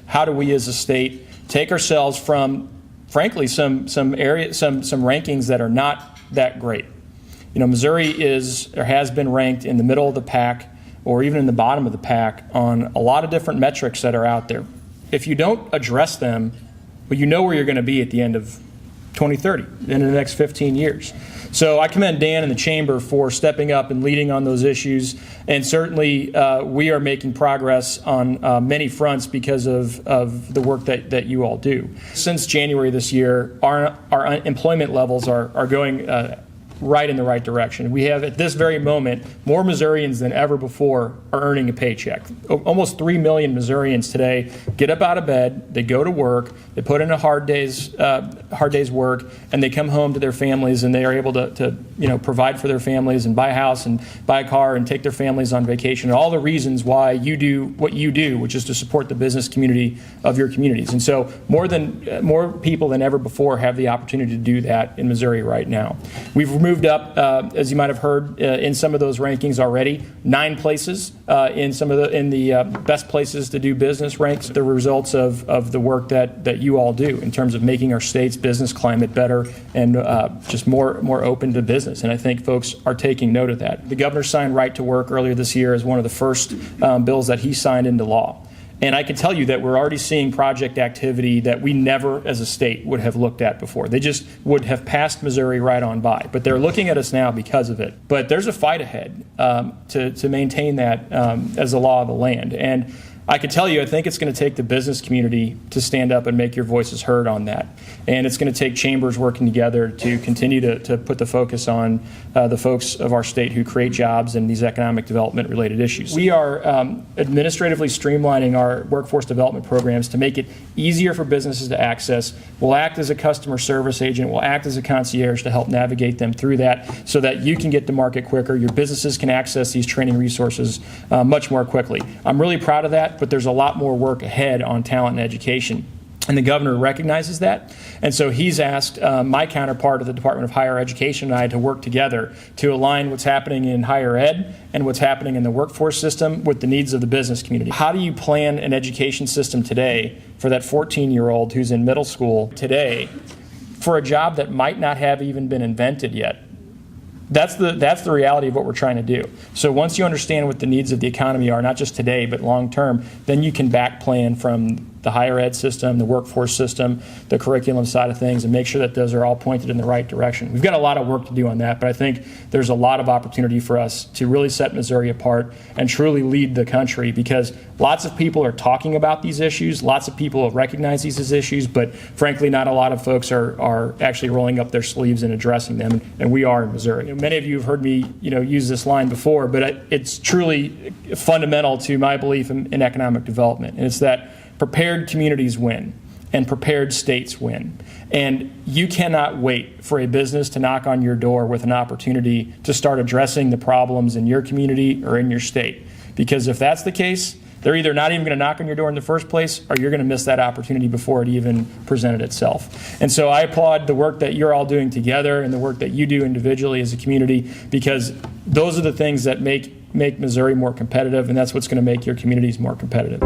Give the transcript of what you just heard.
how do we as a state take ourselves from, frankly, some rankings that are not that great. You know, Missouri is or has been ranked in the middle of the pack or even in the bottom of the pack on a lot of different metrics that are out there. If you don't address them, well, you know where you're going to be at the end of 2030, in the next 15 years. So I commend Dan and the Chamber for stepping up and leading on those issues. And certainly we are making progress on many fronts because of the work that you all do. Since January this year, our employment levels are going right in the right direction. We have, at this very moment, more Missourians than ever before are earning a paycheck. Almost 3 million Missourians today get up out of bed, they go to work, they put in a hard day's work, and they come home to their families, and they are able to provide for their families and buy a house and buy a car and take their families on vacation, and all the reasons why you do what you do, which is to support the business community of your communities. And so more people than ever before have the opportunity to do that in Missouri right now. We've moved up, as you might have heard, in some of those rankings already, 9 places in the best places to do business ranks. The results of the work that you all do in terms of making our state's business climate better and just more open to business. And I think folks are taking note of that. The governor signed Right to Work earlier this year as one of the first bills that he signed into law. And I can tell you that we're already seeing project activity that we never as a state would have looked at before. They just would have passed Missouri right on by. But they're looking at us now because of it. But there's a fight ahead to maintain that as the law of the land. And I can tell you, I think it's going to take the business community to stand up and make your voices heard on that. And it's going to take chambers working together to continue to put the focus on the folks of our state who create jobs and these economic development related issues. We are administratively streamlining our workforce development programs to make it easier for businesses to access. We'll act as a customer service agent. We'll act as a concierge to help navigate them through that so that you can get to market quicker. Your businesses can access these training resources much more quickly. I'm really proud of that. But there's a lot more work ahead on talent and education. And the governor recognizes that. And so he's asked my counterpart of the Department of Higher Education and I to work together to align what's happening in higher ed and what's happening in the workforce system with the needs of the business community. How do you plan an education system today for that 14-year-old who's in middle school today for a job that might not have even been invented yet? That's the reality of what we're trying to do. So once you understand what the needs of the economy are, not just today, but long term, then you can back plan from the higher ed system, the workforce system, the curriculum side of things, and make sure that those are all pointed in the right direction. We've got a lot of work to do on that, but I think there's a lot of opportunity for us to really set Missouri apart and truly lead the country, because lots of people are talking about these issues, lots of people recognize these as issues, but frankly, not a lot of folks are actually rolling up their sleeves and addressing them, and we are in Missouri. Many of you have heard me use this line before, but it's truly fundamental to my belief in economic development, and it's that prepared communities win and prepared states win. And you cannot wait for a business to knock on your door with an opportunity to start addressing the problems in your community or in your state. Because if that's the case, they're either not even going to knock on your door in the first place, or you're going to miss that opportunity before it even presented itself. And so I applaud the work that you're all doing together and the work that you do individually as a community, because those are the things that make Missouri more competitive, and that's what's going to make your communities more competitive.